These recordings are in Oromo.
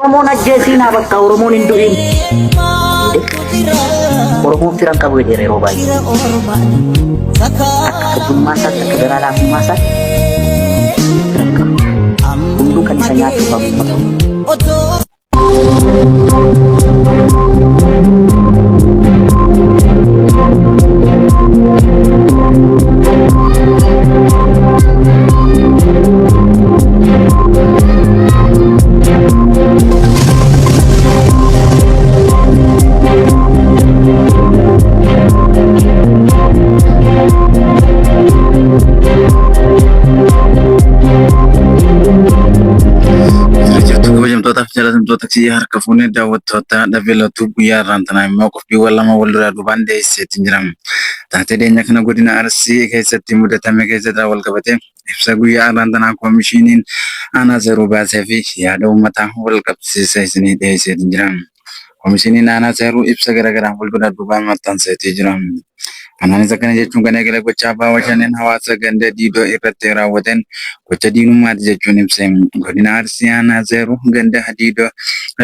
Oromoon ajjeesiinaa bakka Oromoon hin du'in. Oromoon firan qabu jedheera yeroo baay'ee. Akka tokkummaa isaatti akka garaa laafummaa isaatti firan qabu. Hunduu kan isa nyaachuu qabu. Jaalatamtoota kiyya harka fuunee daawwattoota dhabeelatu guyyaa irraan tanaa immoo qophiiwwan lama wal duraa duubaan dhiyeesseetti jiran. Taatee dhiyeenya kana godina Arsii keessatti mudatame keessatti wal qabate ibsa guyyaa irraan tanaa koomishiniin aanaa Zeeruu baasee fi yaada uummataa wal qabsiisee isinii dhiyeesseetti jiran. Koomishiniin aanaa Zeeruu ibsa garaagaraan wal duraa duubaan maxxanseetti jiran. Kanaanis akkana jechuun kan eegale gochaa Abbaa Shaneen hawaasa ganda Diidoo irratti raawwateen gocha diinummaati jechuun ibse. Godina Arsii aanaa Zeeruu ganda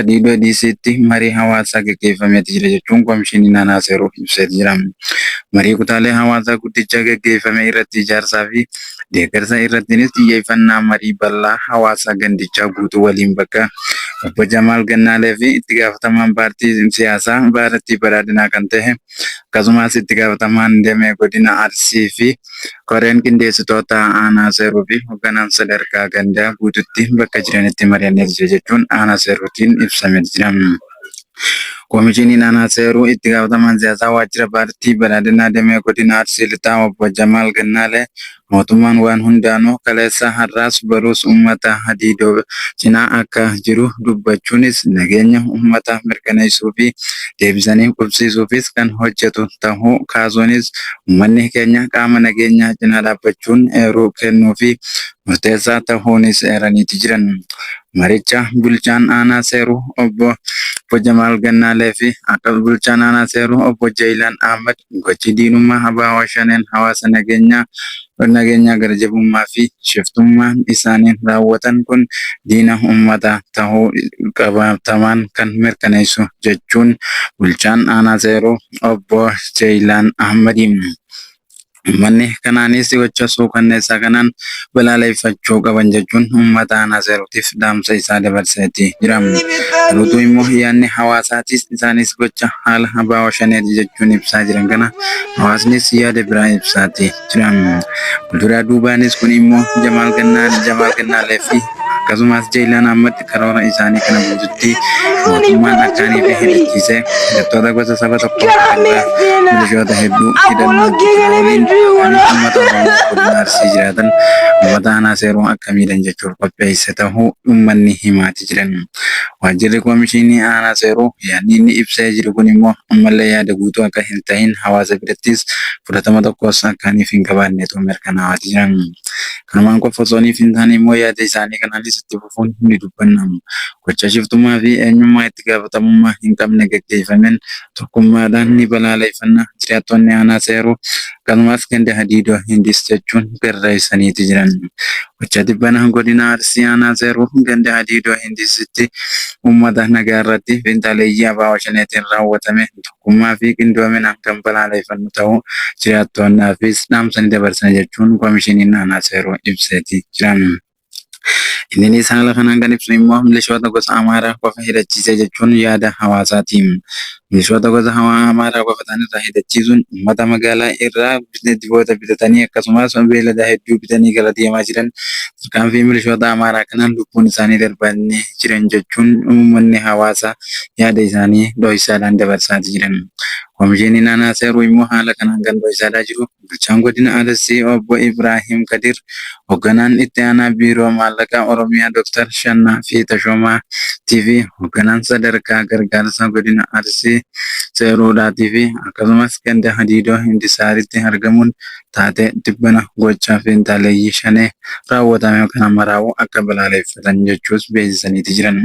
Diidoo Diisiitti marii hawaasaa gaggeeffameeti jira jechuun koomishiniin aanaa Zeeruu ibseeti jira. Marii kutaalee hawaasaa guddicha gaggeeffame irratti ijaarsaa fi deeggarsa irrattinis xiyyeeffannaa marii bal'aa hawaasa gandichaa guutuu waliin bakka Obbo Jamaal Gannaalee fi itti gaafatamaan paartii siyaasaa Baarattii Badhaadhinaa kan ta'e akkasumas itti gaafatamaan damee godina Arsii fi koreen qindeessitoota aanaa Zeeruu fi hoogganaan sadarkaa gandaa guutuutti bakka jiranitti mari'annee jira jechuun aanaa Zeeruutiin ibsamee jira. Koomishiniin aanaa Zeeruu itti gaafatamaan siyaasaa waajjira paartii Badhaadhinaa damee godina Arsii lixaa Obbo Jamaal Gannaalee mootummaan waan hundaanuu kaleessa har'aas baruus uummata Diidoo cinaa akka jiru dubbachuunis nageenya uummata mirkaneessuu fi deebisanii qubsiisuufis kan hojjetu ta'uu kaasuunis uummanni keenya qaama nageenyaa cinaa dhaabbachuun eeruu kennuu fi murteessaa ta'uunis eeraniiti jiran. Maricha bulchaan aanaa Zeeruu Obbo Jamaal Gannaalee fi akka bulchaan aanaa Zeeruu Obbo Jayilaan Ahmad gochi diinummaa Abbaa Shaneen hawaasa nageenyaa gara jabummaa fi shiftummaan isaaniin raawwatan kun diina uummataa ta'uu qabatamaan kan mirkaneessu jechuun bulchaan aanaa Zeeruu Obbo Jayilaan Ahmadiin. Uummanni kanaanis gocha suukanneessaa kanaan balaaleffachuu qaban jechuun uummata aanaa Zeeruutiif dhaamsa isaa dabarseetti jira. Garuutuu immoo yaadni hawaasaatis isaanis gocha haala Abbaa Shaneeti jechuun ibsaa jiran kana hawaasnis yaada biraa ibsaati jiran. Fuulduraa duubaanis kun immoo Jamaal Gannaalee fi akkasumas Jayilaan Ahmad karoora isaanii kana guututti mootummaan akkaanii fi hidhachiisee hidhattoota gosa saba tokkoo milishoota hedduu hidhannoo uummata Oromoo godina Arsii jiraatan uummata aanaa Zeeruu akka miidhan jechuun qopheesse ta'uu uummanni himaati jiran. Waajjirri koomishinii aanaa Zeeruu yaadni inni ibsee jiru kun immoo ammallee yaada guutuu akka hin ta'in hawaasa birattis fudhatama tokkos akkaaniif hin qabaannetu mirkanaa'aati jiran. Kanumaan qofa osoo hin taane immoo yaada isaanii kanaanis itti fufuun ni dubbannamu. Gocha shiftummaa fi eenyummaa itti gaafatamummaa hin qabne gaggeeffameen tokkummaadhaan ni balaaleffanna jiraattonni aanaa Zeeruu akkasumas ganda Diidoo hindis jechuun barreessaniiti jiran. Gocha dhibbana godina Arsii aanaa Zeeruu ganda Diidoo hindisitti uummata nagaa irratti fiinxaleeyyii Abbaa Shaneetiin raawwatame tokkummaa fi qindoominaan kan balaaleffannu ta'uu jiraattonnaafis dhaamsa ni dabarsan jechuun koomishiniin aanaa Zeeruu ibseeti jiran. Innis haala kanaan kan ibsu immoo milishoota gosa Amaaraa qofa hidhachiisee jechuun yaada hawaasaati. Milishoota gosa Amaaraa qofa ta'anirraa hidhachiisuun uummata magaalaa irraa diboota bitatanii akkasumas beelada hedduu bitanii gara deemaa jiran tarkaanfii milishoota Amaaraa kanaan lubbuun isaanii darbanii jiran jechuun uummanni hawaasaa yaada isaanii dho'isaadhaan dabarsaati jiran. Koomishiniin aanaa Zeeruu immoo haala kanaan kan dho'isaa jiru bulchaan godina Arsii Obbo Ibrahim Kadir hoogganaan itti aanaa biiroo maallaqaa Oromiyaa Dr. Shannaa fi Tashoomaa TV hoogganaan sadarkaa gargaarsa godina Arsii Zeeruudhaatii fi akkasumas ganda Diidoo Hindisaaritti argamuun taatee dhibbana gochaa fiinxaleeyyii Shanee raawwatame kana maraa'uu akka balaaleffatan jechuus beeksisaniiti jiran.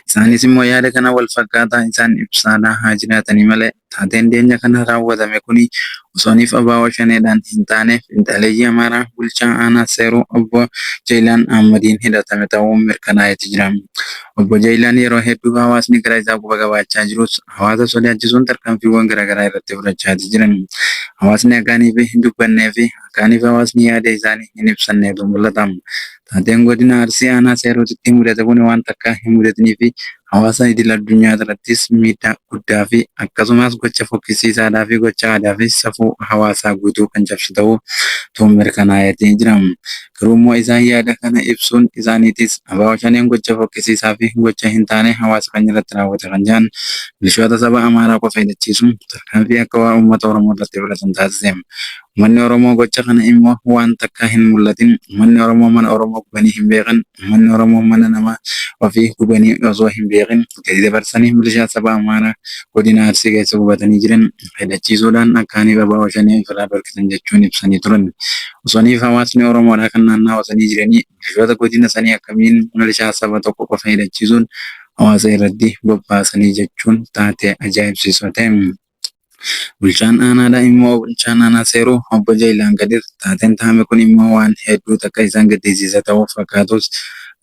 Isaanis immoo yaada kana wal fakkaataa isaan ibsaadhaa haa jiraatanii malee taateen dhiyeenya kana raawwatame kuni osooniif abaaboo shaneedhaan hin taane finxaaleeyyii Amaaraa bulchaa aanaa Seeruu obbo Jeelaan Ahmadiin hidhatame ta'uun mirkanaa'eeti jira. Obbo Jeelaan yeroo hedduu hawaasni gara isaa quba qabaachaa jirus hawaasa sodaachisuun tarkaanfiiwwan garaagaraa irratti fudhachaa jiran. Hawaasni akkaaniif hin dubbannee fi akkaaniif hawaasni yaada isaanii hin ibsanneetu mul'ata. Taateen godina Arsii aanaa Seeruutti mudate kun waan takka hin mudatnii fi hawaasa idil addunyaa irrattis miidhaa guddaa fi akkasumas gocha fokkisiisaadhaa fi gocha aadaa fi safuu hawaasaa guutuu kan cabsu ta'uu tuun mirkanaa'eetii jira. Garuu immoo isaan yaada kana ibsuun isaaniitis abaaboo shaneen gocha fokkisiisaa fi gocha hin taane hawaasa kan irratti raawwate kan jedhan milishoota saba Amaaraa qofa hidhachiisuun tarkaanfii akka waa uummata Oromoo irratti fudhatan taasise. Uummanni Oromoo gocha kana immoo waan takka hin mul'atin. Uummanni Oromoo mana Oromoo gubanii hin beekan. Uummanni Oromoo mana nama ofii gubanii osoo hin beekin gadi dabarsanii milishaa saba Amaaraa godina Arsii keessa gubatanii jiran hidhachiisuudhaan akkaaniif abaaboo shanee ofirraa dhorkisan jechuun ibsanii turan. Osooniif hawaasni Oromoodhaa kan naannawaa jiranii milishoota godina sanii akkamiin milishaa saba tokko qofa hidhachiisuun hawaasa irratti bobbaasanii jechuun taatee ajaa'ibsiisoo ta'e. Bulchaan aanaadhaa immoo bulchaan aanaa Seeruu obbo Jeelaan Gadir taateen taa'ame kun immoo waan hedduu takka isaan gaddisiisa ta'uu fakkaatus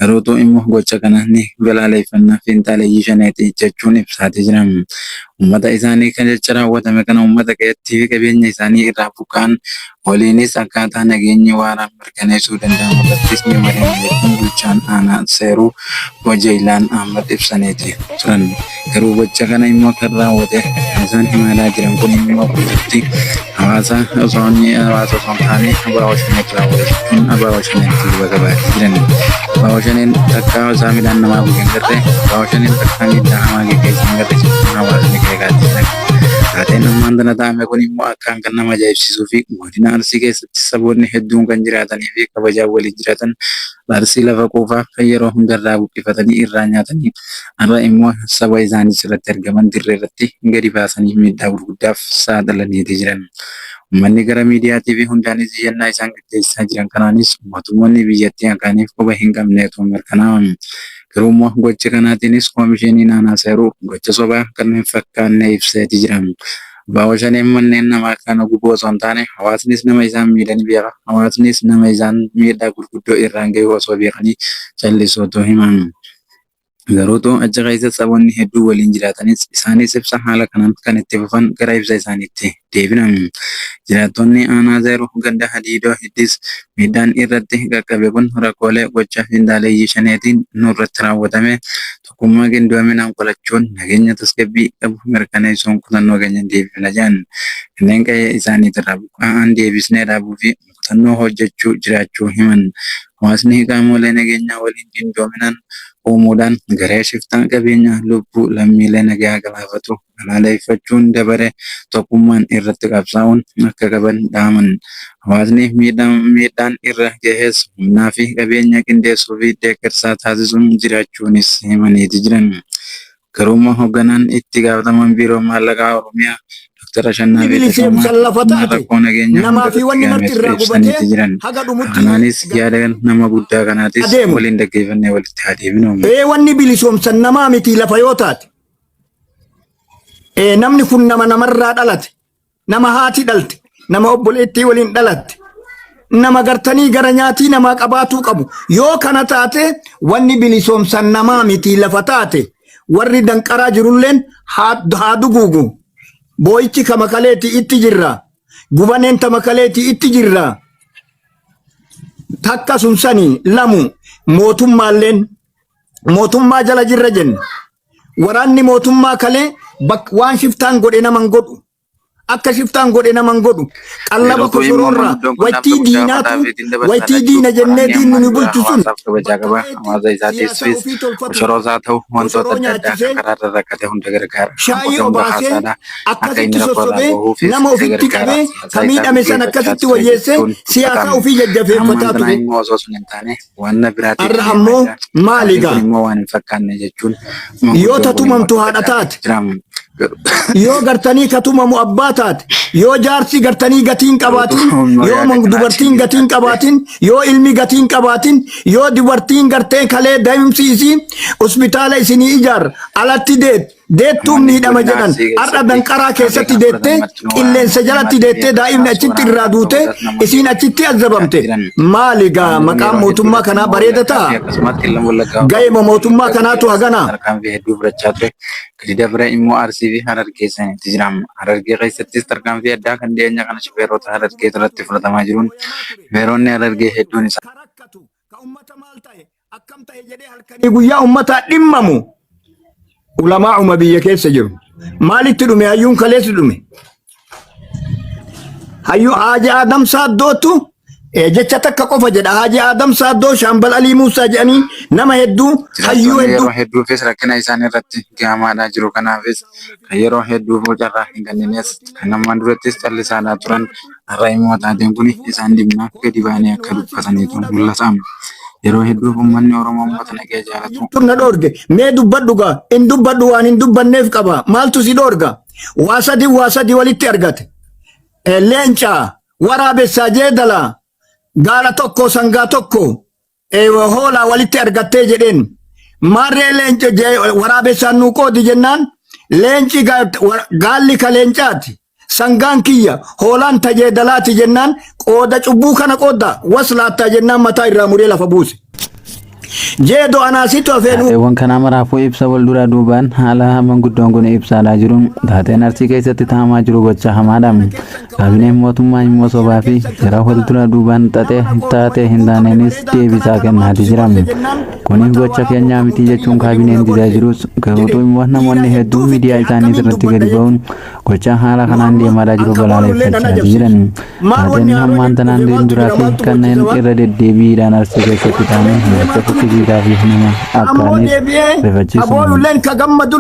garuutu immoo gocha kana ni balaaleffannaa finxaaleeyyii shaneeti jechuun ibsaatii jiran. Uummata isaanii kan jecha raawwatame kana uummata qe'ee fi qabeenya isaanii irraa buqqaan waliinis akkaataa nageenyi waaraan mirkaneessuu danda'amu irrattis ni mari'an jechuun bulchaan aanaa Seeruu obbo Jeelaan Ahmad ibsaniiti turan. Garuu gocha kana immoo kan raawwate isaan himalaa jiran kun immoo guutuutti hawaasa osoo hin taane abaaboo shaneetti raawwate jechuun abaaboo shaneetti quba qabaachaa jiran. Abaaboo shaneen takka isaa midhaan namaa gogeen garre abaaboo shaneen takka midhaan namaa geggeessan garre jechuun hawaasni keekaatti jiran. Taateen ammaan tana taa'ame kun immoo akkaan kan nama ajaa'ibsiisuu fi godina Arsii keessatti saboonni hedduun kan jiraatanii fi kabajaan waliin jiraatan Arsii lafa quufaa kan yeroo hundarraa buqqifatanii irraa nyaatanii har'a immoo saba isaanii irratti argaman dirree irratti gadi baasanii miidhaa gurguddaaf saaxilaniiti jiran. Uummanni gara miidiyaatii fi hundaanis iyyannaa isaan gaggeessaa jiran kanaanis mootummoonni biyyattii akkaaniif quba hin qabneetu mirkanaa'an. Garuu immoo gocha kanaatiinis koomishiniin aanaa Seeruu gocha sobaa kan hin fakkaanne ibseeti jiran. Abaaboo shaneen manneen namaa kana gubuu osoo hin taane hawaasnis nama isaan miidhanii beeka. Hawaasnis nama isaan miidhaa gurguddoo irraan ga'u osoo beekanii callisootu himan. Garuutu achi keessa saboonni hedduu waliin jiraatanis isaanis ibsa haala kanaan kan itti fufan gara ibsa isaaniitti deebinan. Jiraattonni aanaa Seeruu ganda Hadiidoo Hiddis miidhaan irratti qaqqabe kun rakkoolee gocha finxaaleeyyii shaneetiin nurratti raawwatame tokkummaa qindoominaan qolachuun nageenya tasgabbii qabu mirkaneessuun kutannoo keenya deebifna jedhan. Kanneen qe'ee isaaniitirraa buqqa'an deebisnee dhaabuu fi kutannoo hojjechuu jiraachuu himan. Hawaasni qaamolee nageenyaa waliin qindoominaan uumuudhaan garee shiftaa qabeenya lubbuu lammiilee nagaa galaafatu balaaleffachuun dabare tokkummaan irratti qabsaa'uun akka qaban dhaaman. Hawaasni miidhaan irra gahees humnaa fi qabeenya qindeessuu fi deeggarsaa taasisuun jiraachuunis himaniiti jiran. Garuu hoogganaan itti gaafataman biiroo maallaqaa Oromiyaa Dr. Ashannaa Beeksisa rakkoo nageenyaa namaafii wanni marti irraa ibsaniiti jiran. Kanaanis yaada nama guddaa kanaatis waliin dhaggeeffannee walitti adeeminu. Wanni bilisoomsan namaa miti lafa yoo taate. Namni kun nama namarraa dhalate, nama haati dhalte, nama obboleettii waliin dhalatte, nama gartanii gara nyaatii namaa qabaatuu qabu. Yoo kana taate wanni bilisoomsan namaa miti lafa taate warri danqaraa jirulleen haa duguugu. Boo'ichi kama kaleeti itti jirra. Gubaneen tama kaleeti itti jirra. Takka sun sanii lamu mootummaalleen mootummaa jala jirra jenna. Waraanni mootummaa kalee waan shiftaan godhe naman godhu. Akka shiftaan godhe naman godhu. Qallaba kosororra waytii diina jennee diinni nu bulchu sun. Shaayii obaasee akkasitti sossobee nama ofitti qabee ka miidhame san akkasitti wayyeessee siyaasa ofii jajjabeeffataa ture. Har'a ammoo maali gaa? Yoo tatumamtu haadha taate. Yoo gartanii katumamu abbaa taate, yoo jaarsi gartanii gatiin qabaatin, yoo dubartiin gatiin qabaatin, yoo ilmi gatiin qabaatin, yoo dubartiin gartee kalee daa'imsi isii hospitaala isinii ijaar alatti deet deettuun miidhama jedhan har'a danqaraa keessatti deettee qilleensa jalatti deettee daa'imni achitti irraa duute isiin achitti azabamte maali gaa maqaan mootummaa kanaa bareeda ta'a ga'eema mootummaa kanaatu hagana tarkaanfii hedduu fudhachaa ture gadi dabra immoo arsii fi harargee sanitti jiraama harargee keessattis tarkaanfii addaa kan dhiyeenya kana shufeerota harargee irratti fudhatamaa jiruun shufeeronni harargee hedduun isaa rakkatu ka ummata maal ta'e akkam ta'e jedhee halkanii guyyaa ummataa dhimmamu ulamaa'uma biyya keessa jiru maalitti dhume hayyuun kaleessi dhume hayyuu Haaji Adam Saaddootu jecha takka qofa jedha Haaji Adam Saaddoo Shaambal Alii Muusaa jedhanii nama hedduu hayyuu hedduu hedduufis rakkina isaan irratti gahamaadhaa jiru kanaafis kan yeroo hedduu bocarraa hin kenninees kan namaan durattis callisaadhaa turan har'a immoo taateen kun isaan dhimma gadi baanii akka dubbataniitu mul'ata. Yeroo hedduu uummanni Oromoo uummata nagee jaalatu. Turna dhoorge mee dubbadhu gaa hin dubbadhu waan hin dubbanneef qaba maaltu si dhoorga waa sadii walitti argate leencaa waraabessaa jeedala gaala tokko sangaa tokko hoolaa walitti argattee jedheen maarree leenca waraabessaan nuu qoodi jennaan leenci gaalli ka leencaati sangaan kiyya hoolaan tajeedalaati jennaan qooda cubbuu kana qooda waslaattaa jennaan mataa irraa muree lafa buuse. Jeedo anaasitu afeenu wan kana maraafuu ibsa wal duraa duubaan haala manguddoon kun ibsaadhaa jiruun taateen arsii keessatti ta'amaa jiru gocha hamaadha. Kaabineen mootummaa immoo sobaa fi yeroo wal duraa duubaan taatee hin taaneenis deebisaa kennaatii jira. Kunis gocha keenyaa miti jechuun kaabineen didaa jirus garuutu immoo namoonni hedduun miidiyaa isaanii irratti gadi ba'uun gocha haala kanaan deemaadhaa jiru balaaleffachaa jiran. Taateen hammaan tanaan duraa fi kanneen irra deddeebiidhaan arsii keessatti ta'anii kibiraa fi nama akkaanis rifachiisu. Abooluleen ka gammadu